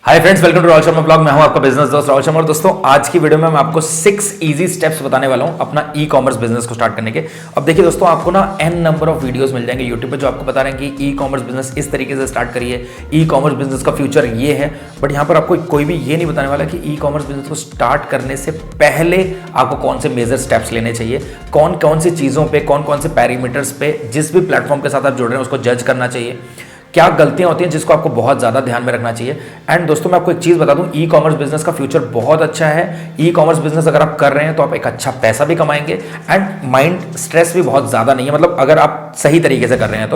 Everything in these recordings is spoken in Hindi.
Hi friends, welcome to Rahul Sharma blog. मैं हूं आपका बिजनेस दोस्त राहुल शर्मा। और दोस्तों, आज की वीडियो में मैं आपको 6 इजी स्टेप्स बताने वाला हूं अपना ई कॉमर्स बिजनेस को स्टार्ट करने के। अब देखिए दोस्तों, आपको ना एन नंबर ऑफ वीडियोस मिल जाएंगे यूट्यूब पे जो आपको बता रहे हैं कि ई कॉमर्स बिजनेस इस तरीके से स्टार्ट करिए, ई कॉमर्स बिजनेस का फ्यूचर ये है। बट यहाँ पर आपको कोई भी ये नहीं बताने वाला कि ई कॉमर्स बिजनेस को स्टार्ट करने से पहले आपको कौन से मेजर स्टेप्स लेने चाहिए, कौन कौन सी चीज़ों पर, कौन कौन से पैरामीटर्स पे जिस भी प्लेटफॉर्म के साथ आप जुड़ रहे हैं उसको जज करना चाहिए, क्या गलतियां होती हैं जिसको आपको बहुत ज़्यादा ध्यान में रखना चाहिए। एंड दोस्तों, मैं आपको एक चीज़ बता दूं, ई कॉमर्स बिजनेस का फ्यूचर बहुत अच्छा है। ई कॉमर्स बिजनेस अगर आप कर रहे हैं तो आप एक अच्छा पैसा भी कमाएंगे एंड माइंड स्ट्रेस भी बहुत ज़्यादा नहीं है, मतलब अगर आप सही तरीके से कर रहे हैं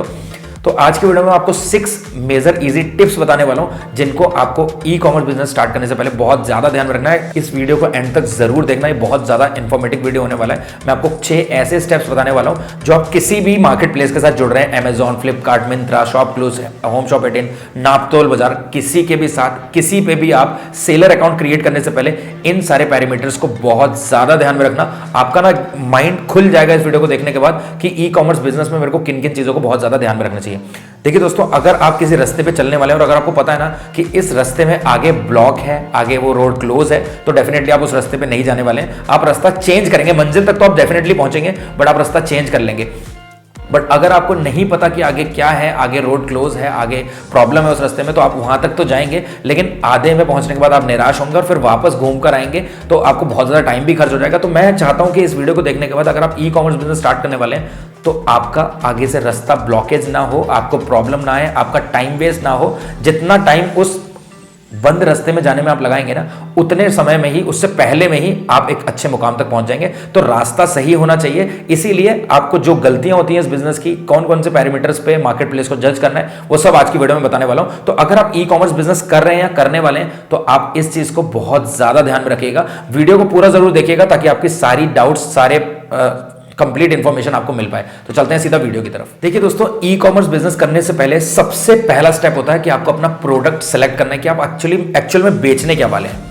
तो आज की वीडियो में आपको 6 मेजर इजी टिप्स बताने वाला हूं जिनको आपको ई कॉमर्स बिजनेस स्टार्ट करने से पहले बहुत ज्यादा ध्यान में रखना है। इस वीडियो को एंड तक जरूर देखना, ये बहुत ज्यादा इंफॉर्मेटिव वीडियो होने वाला है। मैं आपको 6 ऐसे स्टेप्स बताने वाला हूं जो आप किसी भी मार्केट प्लेस के साथ जुड़ रहे हैं, Amazon, Flipkart, Myntra, ShopClues, home shop 18, नापतोल बाजार, किसी के भी साथ किसी पे भी आप सेलर अकाउंट क्रिएट करने से पहले इन सारे पैरामीटर्स को बहुत ज्यादा ध्यान में रखना। आपका ना माइंड खुल जाएगा इस वीडियो को देखने के बाद कि ई कॉमर्स बिजनेस में मेरे को किन किन चीजों को बहुत ज्यादा ध्यान में रखना चाहिए। देखिए दोस्तों, अगर आप किसी रास्ते पे चलने वाले हैं और अगर आपको पता है ना कि इस रास्ते में आगे ब्लॉक है, आगे वो रोड क्लोज है, तो डेफिनेटली आप उस रास्ते पे नहीं जाने वाले हैं। आप रास्ता चेंज करेंगे, मंजिल तक तो आप डेफिनेटली पहुंचेंगे बट आप रास्ता चेंज कर लेंगे। बट अगर आपको नहीं पता कि आगे क्या है, आगे रोड क्लोज है, आगे प्रॉब्लम है उस रास्ते में, तो आप वहां तक तो जाएंगे लेकिन आधे में पहुंचने के बाद आप निराश होंगे और फिर वापस घूम कर आएंगे तो आपको बहुत ज़्यादा टाइम भी खर्च हो जाएगा। तो मैं चाहता हूं कि इस वीडियो को देखने के बाद अगर आप ई कॉमर्स बिजनेस स्टार्ट करने वाले हैं तो आपका आगे से रास्ता ब्लॉकेज ना हो, आपको प्रॉब्लम ना आए, आपका टाइम वेस्ट ना हो। जितना टाइम उस बंद रास्ते में जाने में आप लगाएंगे ना, उतने समय में ही, उससे पहले में ही आप एक अच्छे मुकाम तक पहुंच जाएंगे। तो रास्ता सही होना चाहिए। इसीलिए आपको जो गलतियां होती हैं इस बिजनेस की, कौन कौन से पैरामीटर्स पे मार्केट प्लेस को जज करना है, वो सब आज की वीडियो में बताने वाला हूं। तो अगर आप ई कॉमर्स बिजनेस कर रहे हैं या करने वाले हैं तो आप इस चीज को बहुत ज्यादा ध्यान में रखिएगा। वीडियो को पूरा जरूर देखिएगा ताकि आपकी सारी डाउट्स, सारे कंप्लीट इंफॉर्मेशन आपको मिल पाए। तो चलते हैं सीधा वीडियो की तरफ। देखिए दोस्तों, ई कॉमर्स बिजनेस करने से पहले सबसे पहला स्टेप होता है कि आपको अपना प्रोडक्ट सेलेक्ट करना है कि आप एक्चुअल में बेचने क्या वाले हैं।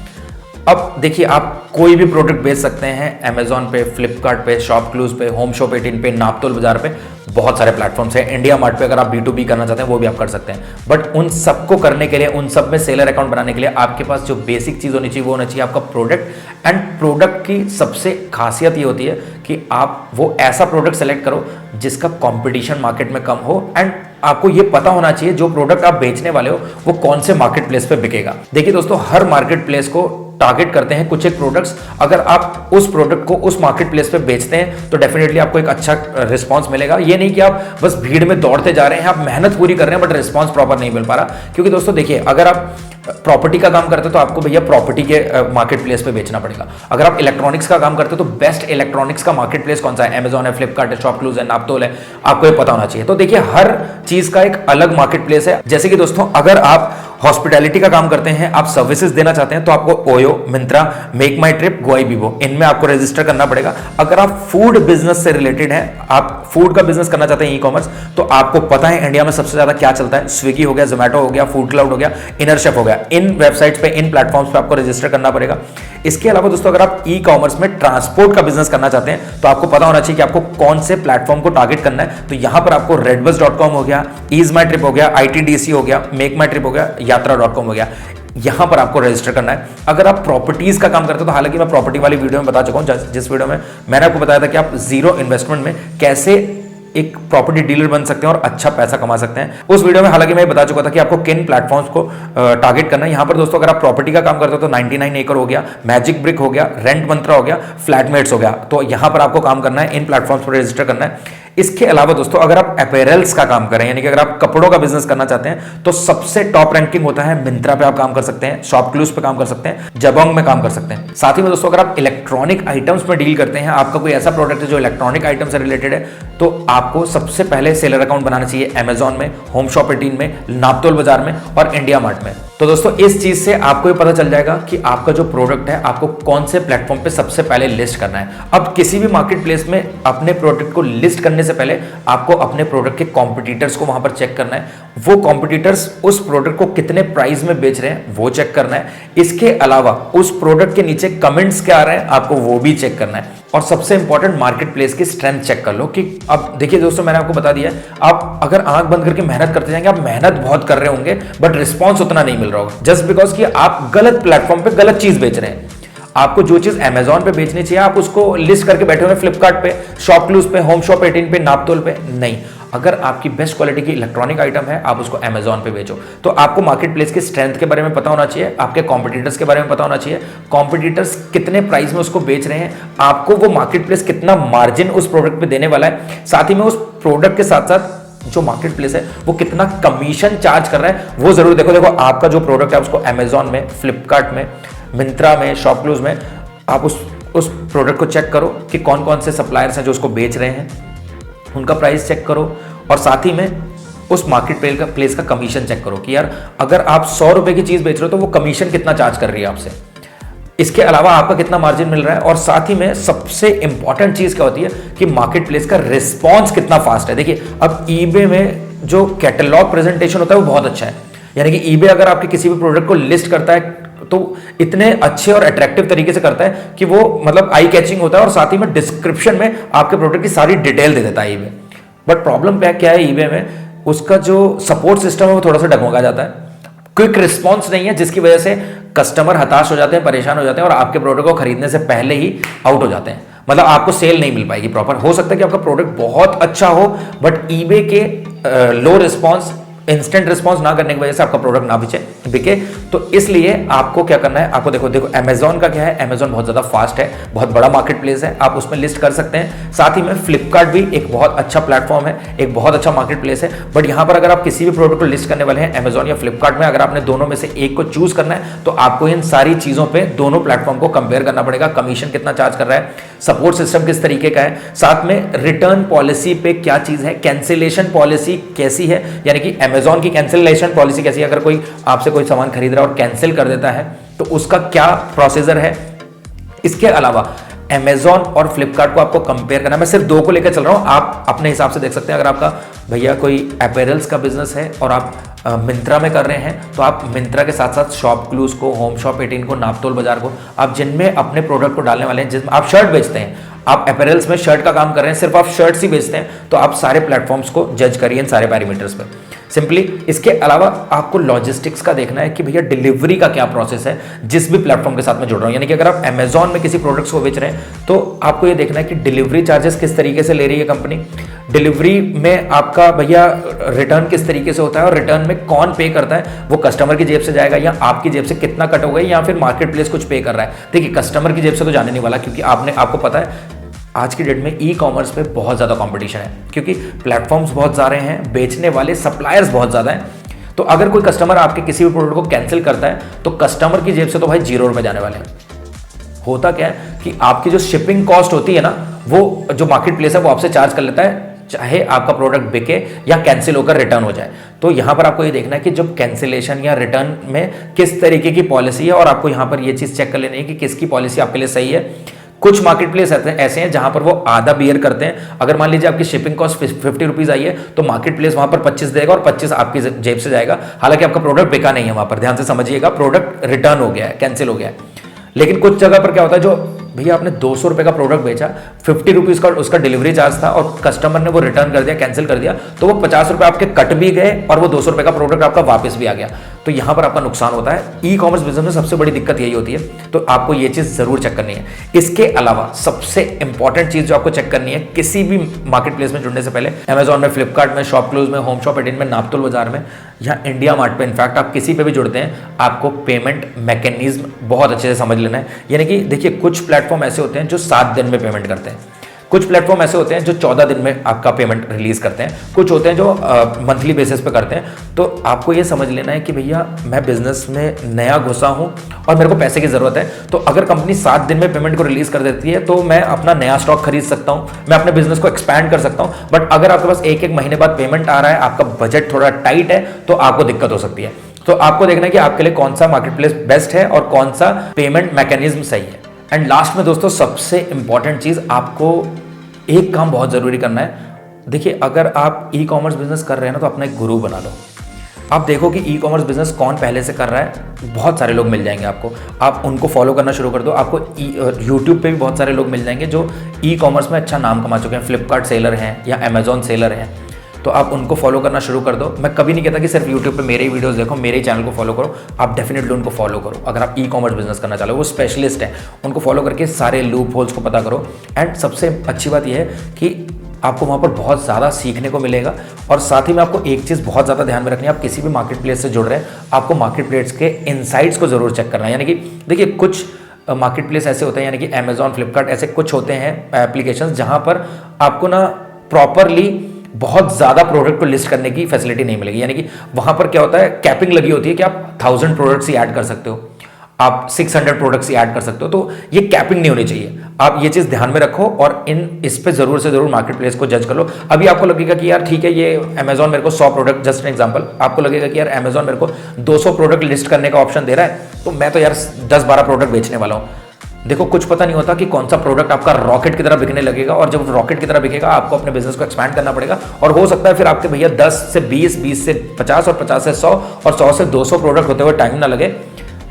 अब देखिए, आप कोई भी प्रोडक्ट बेच सकते हैं अमेजॉन पे, फ्लिपकार्ट पे, शॉपक्लूज पे, होम शॉप 18 पे, नापतोल बाजार पे, बहुत सारे प्लेटफॉर्म्स हैं। इंडिया मार्ट पे अगर आप B2B करना चाहते हैं वो भी आप कर सकते हैं। बट उन सबको करने के लिए, उन सब में सेलर अकाउंट बनाने के लिए आपके पास जो बेसिक चीज़ होनी चाहिए वो होना चाहिए आपका प्रोडक्ट। एंड प्रोडक्ट की सबसे खासियत ये होती है कि आप वो ऐसा प्रोडक्ट सेलेक्ट करो जिसका कॉम्पिटिशन मार्केट में कम हो एंड आपको ये पता होना चाहिए जो प्रोडक्ट आप बेचने वाले हो वो कौन से मार्केट प्लेस पे बिकेगा। देखिए दोस्तों, हर मार्केट प्लेस को टारगेट करते हैं कुछ एक प्रोडक्ट्स। अगर आप उस प्रोडक्ट को उस मार्केट प्लेस पे बेचते हैं तो डेफिनेटली आपको एक अच्छा रिस्पांस मिलेगा। ये नहीं कि आप बस भीड़ में दौड़ते जा रहे हैं, आप मेहनत पूरी कर रहे हैं बट रिस्पांस प्रॉपर नहीं मिल पा रहा। क्योंकि दोस्तों देखिए, अगर आप प्रॉपर्टी का काम करते हो तो आपको भैया प्रॉपर्टी के मार्केट प्लेस पे बेचना पड़ेगा। अगर आप इलेक्ट्रॉनिक्स का काम करते हो तो बेस्ट इलेक्ट्रॉनिक्स का मार्केट प्लेस कौन सा है, अमेजॉन है, फ्लिपकार्ट है, शॉपक्लूज है, नापतोल है, आपको ये पता होना चाहिए। तो देखिए, हर चीज का एक अलग मार्केट प्लेस है। जैसे कि दोस्तों, अगर आप हॉस्पिटैलिटी का काम करते हैं, आप सर्विसेज देना चाहते हैं तो आपको ओयो, मिंत्रा, मेक माई ट्रिप, गोइबिबो, इनमें आपको रजिस्टर करना पड़ेगा। अगर आप फूड बिजनेस से रिलेटेड है, आप फूड का बिजनेस करना चाहते हैं ई कॉमर्स, तो आपको पता है इंडिया में सबसे ज्यादा क्या चलता है, स्विगी हो गया, जोमैटो हो गया, फूड क्लाउड हो गया, इनर शेफ हो गया। इन वेबसाइट्स पे, इन प्लेटफॉर्म्स पे आपको रजिस्टर करना पड़ेगा। इसके अलावा दोस्तों, अगर आप ई कॉमर्स में ट्रांसपोर्ट का बिजनेस करना चाहते हैं तो आपको पता होना चाहिए कि आपको कौन से प्लेटफॉर्म को टारगेट करना है। तो यहां पर आपको redbus.com हो गया, ईज माई ट्रिप हो गया, ITDC हो गया, मेक माई ट्रिप हो गया, यात्रा.com हो गया, यहां पर आपको रजिस्टर करना है। अगर आप प्रॉपर्टीज का काम करते हो तो हालांकि मैं प्रॉपर्टी वाली वीडियो में बता चुका हूं, जिस वीडियो में मैंने आपको बताया था कि आप जीरो इन्वेस्टमेंट में कैसे एक प्रॉपर्टी डीलर बन सकते हैं और अच्छा पैसा कमा सकते हैं। उस वीडियो में हालांकि मैं बता चुका था कि आपको किन प्लेटफॉर्म्स को टारगेट करना है। यहां पर दोस्तों, अगर आप प्रॉपर्टी का काम करते हो तो 99 एकड़ हो गया, मैजिक ब्रिक हो गया, रेंट मंत्रा हो गया, फ्लैटमेट्स हो गया, तो यहां पर आपको काम करना है, इन प्लेटफॉर्म्स पर रजिस्टर करना है। इसके अलावा दोस्तों, अगर आप अपैरल्स का काम करें, यानी कि अगर आप कपड़ों का बिजनेस करना चाहते हैं तो सबसे टॉप रैंकिंग होता है मिंत्रा पे आप काम कर सकते हैं, शॉपक्लूज पे काम कर सकते हैं, जबोंग में काम कर सकते हैं। साथ ही में दोस्तों, अगर आप इलेक्ट्रॉनिक आइटम्स में डील करते हैं, आपका कोई ऐसा प्रोडक्ट है जो इलेक्ट्रॉनिक आइटम से रिलेटेड है, तो आपको सबसे पहले सेलर अकाउंट बनाना चाहिए अमेजॉन में, होम शॉप 18 में, नापतोल बाजार में और इंडिया मार्ट में। तो दोस्तों, इस चीज से आपको ये पता चल जाएगा कि आपका जो प्रोडक्ट है आपको कौन से प्लेटफॉर्म पे सबसे पहले लिस्ट करना है। अब किसी भी मार्केट प्लेस में अपने प्रोडक्ट को लिस्ट करने से पहले आपको अपने प्रोडक्ट के कॉम्पिटिटर्स को वहां पर चेक करना है। वो कॉम्पिटिटर्स उस प्रोडक्ट को कितने प्राइस में बेच रहे हैं वो चेक करना है। इसके अलावा उस प्रोडक्ट के नीचे कमेंट्स क्या आ रहे हैं आपको वो भी चेक करना है। और सबसे इंपॉर्टेंट मार्केट प्लेस की स्ट्रेंथ चेक कर लो कि अब देखिए दोस्तों, मैंने आपको बता दिया है, आप अगर आंख बंद करके मेहनत करते जाएंगे, आप मेहनत बहुत कर रहे होंगे बट रिस्पॉन्स उतना नहीं मिल रहा होगा, जस्ट बिकॉज कि आप गलत प्लेटफॉर्म पे गलत चीज बेच रहे हैं। आपको जो चीज अमेजॉन पे बेचनी चाहिए आप उसको लिस्ट करके बैठे हुए फ्लिपकार्ट पे, शॉपक्लूज पे, होम शॉप 18 पे, नापतोल पे नहीं। अगर आपकी बेस्ट क्वालिटी की इलेक्ट्रॉनिक आइटम है, आप उसको अमेजॉन पे बेचो। तो आपको मार्केट प्लेस की स्ट्रेंथ के बारे में पता होना चाहिए, आपके कॉम्पिटिटर्स के बारे में पता होना चाहिए, कॉम्पिटिटर्स कितने प्राइस में उसको बेच रहे हैं, आपको वो मार्केट प्लेस कितना मार्जिन उस प्रोडक्ट पे देने वाला है, साथ ही में उस प्रोडक्ट के साथ साथ जो मार्केट प्लेस है वो कितना कमीशन चार्ज कर रहा है वो जरूर देखो। देखो आपका जो प्रोडक्ट है उसको अमेजॉन में, फ्लिपकार्ट में, मिंत्रा में, शॉपक्लूज में आप उस प्रोडक्ट को चेक करो कि कौन कौन से सप्लायर्स हैं जो उसको बेच रहे हैं, उनका प्राइस चेक करो और साथ ही में उस मार्केट प्लेस का कमीशन चेक करो कि यार अगर आप 100 रुपए की चीज बेच रहे हो तो वो कमीशन कितना चार्ज कर रही है आपसे, इसके अलावा आपका कितना मार्जिन मिल रहा है, और साथ ही में सबसे इंपॉर्टेंट चीज क्या होती है कि मार्केट प्लेस का रिस्पॉन्स कितना फास्ट है। देखिए अब ईबे में जो कैटलॉग प्रेजेंटेशन होता है वो बहुत अच्छा है, यानी कि ईबे अगर आपके किसी भी प्रोडक्ट को लिस्ट करता है तो इतने अच्छे और अट्रैक्टिव तरीके से करता है कि वो मतलब आई कैचिंग होता है, और साथ ही में डिस्क्रिप्शन में आपके प्रोडक्ट की सारी डिटेल दे देता है ईबे। बट प्रॉब्लम क्या है ईबे में, उसका जो सपोर्ट सिस्टम है वो थोड़ा सा डगमगा जाता है, क्विक रिस्पॉन्स नहीं है, जिसकी वजह से कस्टमर हताश हो जाते हैं, परेशान हो जाते हैं और आपके प्रोडक्ट को खरीदने से पहले ही आउट हो जाते हैं। मतलब आपको सेल नहीं मिल पाएगी प्रॉपर। हो सकता है कि आपका प्रोडक्ट बहुत अच्छा हो बट ईबे के लो रिस्पॉन्स, इंस्टेंट रिस्पॉन्स ना करने की वजह से आपका प्रोडक्ट ना बिके। तो इसलिए आपको क्या करना है, आपको देखो अमेजॉन का क्या है, अमेजॉन बहुत ज्यादा फास्ट है, बहुत बड़ा मार्केट प्लेस है, आप उसमें लिस्ट कर सकते हैं। साथ ही में फ्लिपकार्ट भी एक बहुत अच्छा प्लेटफॉर्म है, एक बहुत अच्छा मार्केट प्लेस है। बट यहां पर अगर आप किसी भी प्रोडक्ट को लिस्ट करने वाले हैं अमेजॉन या फ्लिपकार्ट में, अगर आपने दोनों में से एक को चूज करना है तो आपको इन सारी चीजों पर दोनों प्लेटफॉर्म को कंपेयर करना पड़ेगा। कमीशन कितना चार्ज कर रहा है, सपोर्ट सिस्टम किस तरीके का है, साथ में रिटर्न पॉलिसी पे क्या चीज है, कैंसिलेशन पॉलिसी कैसी है, यानी कि अमेजॉन की कैंसिलेशन पॉलिसी कैसी है, अगर कोई आपसे कोई सामान खरीद रहा है और कैंसिल कर देता है तो उसका क्या प्रोसीजर है। इसके अलावा अमेजॉन और फ्लिपकार्ट को आपको कंपेयर करना, मैं सिर्फ दो को लेकर चल रहा हूं, आप अपने हिसाब से देख सकते हैं। अगर आपका भैया कोई अपैरल्स का बिजनेस है और आप मिंत्रा में कर रहे हैं तो आप मिंत्रा के साथ साथ शॉपक्लूज को, होम शॉप 18 को, नापतोल बाजार को, आप जिनमें अपने प्रोडक्ट को डालने वाले हैं, जिसमें आप शर्ट बेचते हैं, आप अपैरल्स में शर्ट का काम कर रहे हैं, सिर्फ आप शर्ट्स ही बेचते हैं, तो आप सारे प्लेटफॉर्म्स को जज करिए इन सारे पैरामीटर्स पे सिंपली। इसके अलावा आपको लॉजिस्टिक्स का देखना है कि भैया डिलीवरी का क्या प्रोसेस है जिस भी प्लेटफॉर्म के साथ मैं जुड़ रहा हूं। यानी कि अगर आप अमेजॉन में किसी प्रोडक्ट्स को बेच रहे हैं तो आपको ये देखना है कि डिलीवरी चार्जेस किस तरीके से ले रही है कंपनी, डिलीवरी में आपका भैया रिटर्न किस तरीके से होता है, और रिटर्न में कौन पे करता है, वो कस्टमर की जेब से जाएगा या आपकी जेब से कितना कट होगा, या फिर मार्केट प्लेस कुछ पे कर रहा है। देखिए कस्टमर की जेब से तो जाने नहीं वाला, क्योंकि आपको पता है आज की डेट में ई कॉमर्स पे बहुत ज़्यादा कंपटीशन है, क्योंकि प्लेटफॉर्म्स बहुत ज़्यादा हैं, बेचने वाले सप्लायर्स बहुत ज़्यादा हैं। तो अगर कोई कस्टमर आपके किसी भी प्रोडक्ट को कैंसिल करता है तो कस्टमर की जेब से तो भाई 0 रुपए जाने वाले हैं। होता क्या है कि आपकी जो शिपिंग कॉस्ट होती है ना, वो जो मार्केट प्लेस है वो आपसे चार्ज कर लेता है, चाहे आपका प्रोडक्ट बिके या कैंसिल होकर रिटर्न हो जाए। तो यहां पर आपको ये देखना है कि जब कैंसिलेशन या रिटर्न में किस तरीके की पॉलिसी है, और आपको यहां पर ये चीज़ चेक कर लेनी है कि किसकी पॉलिसी आपके लिए सही है। कुछ मार्केट प्लेस ऐसे हैं जहां पर वो आधा बियर करते हैं। अगर मान लीजिए आपकी शिपिंग कॉस्ट 50 रुपीज आई है तो मार्केट प्लेस वहां पर 25 देगा और 25 आपकी जेब से जाएगा, हालांकि आपका प्रोडक्ट बिका नहीं है वहां पर, ध्यान से समझिएगा, प्रोडक्ट रिटर्न हो गया है, कैंसिल हो गया है। लेकिन कुछ जगह पर क्या होता है, जो भैया आपने 200 रुपए का प्रोडक्ट बेचा, 50 रुपीज का उसका डिलीवरी चार्ज था और कस्टमर ने वो रिटर्न कर दिया, कैंसिल कर दिया, तो वो 50 रुपए आपके कट भी गए और वो 200 रुपए का प्रोडक्ट आपका वापस भी आ गया। तो यहां पर आपका नुकसान होता है। ई कॉमर्स बिजनेस में सबसे बड़ी दिक्कत यही होती है, तो आपको ये चीज जरूर चेक करनी है। इसके अलावा सबसे इंपॉर्टेंट चीज जो आपको चेक करनी है किसी भी मार्केट प्लेस में जुड़ने से पहले, अमेजॉन में, फ्लिपकार्ट में, शॉपक्लूज में, होम शॉप 18 में, नापतोल बाजार में, या इंडिया मार्ट पे, इनफैक्ट आप किसी पे भी जुड़ते हैं, आपको पेमेंट मैकेनिज्म बहुत अच्छे से समझ लेना है। यानी कि देखिए कुछ प्लेटफॉर्म ऐसे होते हैं जो 7 दिन में पेमेंट करते हैं, कुछ प्लेटफॉर्म ऐसे होते हैं जो 14 दिन में आपका पेमेंट रिलीज करते हैं, कुछ होते हैं जो मंथली बेसिस पे करते हैं। तो आपको ये समझ लेना है कि भैया मैं बिजनेस में नया घुसा हूं और मेरे को पैसे की जरूरत है, तो अगर कंपनी 7 दिन में पेमेंट को रिलीज कर देती है तो मैं अपना नया स्टॉक खरीद सकता हूं, मैं अपने बिजनेस को एक्सपैंड कर सकता हूं। बट अगर आपके पास एक महीने बाद पेमेंट आ रहा है, आपका बजट थोड़ा टाइट है, तो आपको दिक्कत हो सकती है। तो आपको देखना है कि आपके लिए कौन सा मार्केट प्लेस बेस्ट है और कौन सा पेमेंट मैकेनिज्म सही है। एंड लास्ट में दोस्तों सबसे इंपॉर्टेंट चीज, आपको एक काम बहुत जरूरी करना है। देखिए अगर आप ई कॉमर्स बिजनेस कर रहे हैं ना तो अपना एक गुरु बना लो। आप देखो कि ई कॉमर्स बिजनेस कौन पहले से कर रहा है, बहुत सारे लोग मिल जाएंगे आपको, आप उनको फॉलो करना शुरू कर दो। आपको यूट्यूब पे भी बहुत सारे लोग मिल जाएंगे जो ई कॉमर्स में अच्छा नाम कमा चुके हैं, फ्लिपकार्ट सेलर हैं या अमेजॉन सेलर हैं, तो आप उनको फॉलो करना शुरू कर दो। मैं कभी नहीं कहता कि सिर्फ यूट्यूब पे मेरे ही वीडियोस देखो, मेरे ही चैनल को फॉलो करो, आप डेफिनेटली उनको फॉलो करो। अगर आप ई कॉमर्स बिजनेस करना चाह रहे हो, वो स्पेशलिस्ट हैं, उनको फॉलो करके सारे लूप होल्स को पता करो। एंड सबसे अच्छी बात यह है कि आपको वहाँ पर बहुत ज़्यादा सीखने को मिलेगा। और साथ ही में आपको एक चीज़ बहुत ज़्यादा ध्यान में रखनी है, आप किसी भी मार्केट प्लेस से जुड़ रहे हैं, आपको मार्केट प्लेस के इनसाइट्स को ज़रूर चेक करना है। यानी कि देखिए, कुछ मार्केट प्लेस ऐसे होते हैं, यानी कि अमेजॉन, फ्लिपकार्ट, ऐसे कुछ होते हैं एप्लीकेशन जहाँ पर आपको ना प्रॉपरली बहुत ज़्यादा प्रोडक्ट को लिस्ट करने की फैसिलिटी नहीं मिलेगी। यानी कि वहाँ पर क्या होता है, कैपिंग लगी होती है कि आप 1000 प्रोडक्ट्स ही ऐड कर सकते हो, आप 600 प्रोडक्ट्स ही ऐड कर सकते हो, तो ये कैपिंग नहीं होनी चाहिए। आप ये चीज़ ध्यान में रखो और इस पे ज़रूर से ज़रूर मार्केट प्लेस को जज कर लो। अभी आपको लगेगा कि यार ठीक है, ये अमेजॉन मेरे को 100 प्रोडक्ट, जस्ट एन एग्जांपल, आपको लगेगा कि यार अमेजॉन मेरे को 200 प्रोडक्ट लिस्ट करने का ऑप्शन दे रहा है, तो मैं तो यार 10-12 प्रोडक्ट बेचने वाला हूँ। देखो, कुछ पता नहीं होता कि कौन सा प्रोडक्ट आपका रॉकेट की तरह बिकने लगेगा, और जब रॉकेट की तरह बिकेगा आपको अपने बिजनेस को एक्सपैंड करना पड़ेगा, और हो सकता है फिर आपके भैया 10 से 20, 20 से 50 और 50 से 100 और 100 से 200 प्रोडक्ट होते हुए टाइम ना लगे।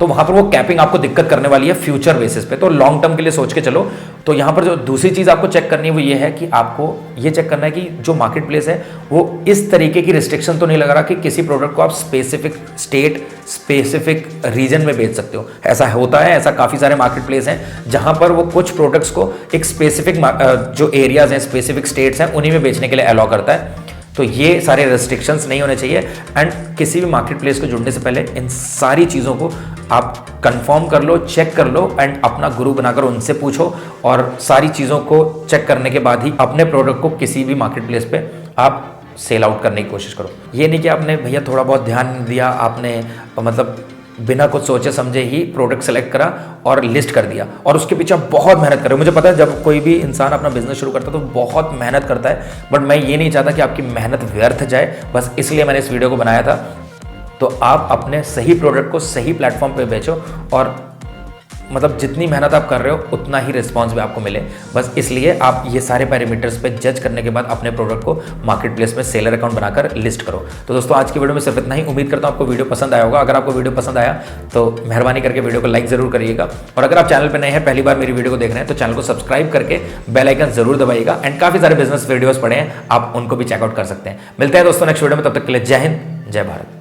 तो वहां पर वो कैपिंग आपको दिक्कत करने वाली है फ्यूचर बेसिस पे। तो लॉन्ग टर्म के लिए सोच के चलो। तो यहाँ पर जो दूसरी चीज़ आपको चेक करनी है वो ये है कि आपको ये चेक करना है कि जो मार्केट प्लेस है वो इस तरीके की रिस्ट्रिक्शन तो नहीं लगा रहा कि किसी प्रोडक्ट को आप स्पेसिफिक स्टेट, स्पेसिफिक रीजन में बेच सकते हो। ऐसा होता है, ऐसा काफ़ी सारे मार्केट प्लेस हैं जहाँ पर वो कुछ प्रोडक्ट्स को एक स्पेसिफिक जो एरियाज हैं, स्पेसिफिक स्टेट्स हैं, उन्हीं में बेचने के लिए अलाउ करता है। तो ये सारे रेस्ट्रिक्शंस नहीं होने चाहिए। एंड किसी भी मार्केट प्लेस को जुड़ने से पहले इन सारी चीज़ों को आप कंफर्म कर लो, चेक कर लो, एंड अपना गुरु बनाकर उनसे पूछो, और सारी चीज़ों को चेक करने के बाद ही अपने प्रोडक्ट को किसी भी मार्केट प्लेस पे आप सेल आउट करने की कोशिश करो। ये नहीं कि आपने भैया थोड़ा बहुत ध्यान दिया, आपने मतलब बिना कुछ सोचे समझे ही प्रोडक्ट सेलेक्ट करा और लिस्ट कर दिया, और उसके पीछे आप बहुत मेहनत करें। मुझे पता है जब कोई भी इंसान अपना बिजनेस शुरू करता है तो बहुत मेहनत करता है, बट मैं ये नहीं चाहता कि आपकी मेहनत व्यर्थ जाए, बस इसलिए मैंने इस वीडियो को बनाया था। तो आप अपने सही प्रोडक्ट को सही प्लेटफॉर्म पे बेचो, और मतलब जितनी मेहनत आप कर रहे हो उतना ही रिस्पांस भी आपको मिले। बस इसलिए आप ये सारे पैरामीटर्स पे जज करने के बाद अपने प्रोडक्ट को मार्केट प्लेस में सेलर अकाउंट बनाकर लिस्ट करो। तो दोस्तों, आज की वीडियो में सिर्फ इतना ही। उम्मीद करता हूँ आपको वीडियो पसंद आया होगा। अगर आपको वीडियो पसंद आया तो मेहरबानी करके वीडियो को लाइक जरूर करिएगा, और अगर आप चैनल पर नए हैं, पहली बार मेरी वीडियो को देख रहे हैं, तो चैनल को सब्सक्राइब करके बेल आइकन जरूर दबाइएगा। एंड काफी सारे बिजनेस वीडियोस पड़े हैं, आप उनको भी चेकआउट कर सकते हैं। मिलते हैं दोस्तों नेक्स्ट वीडियो में, तब तक के लिए जय हिंद, जय भारत।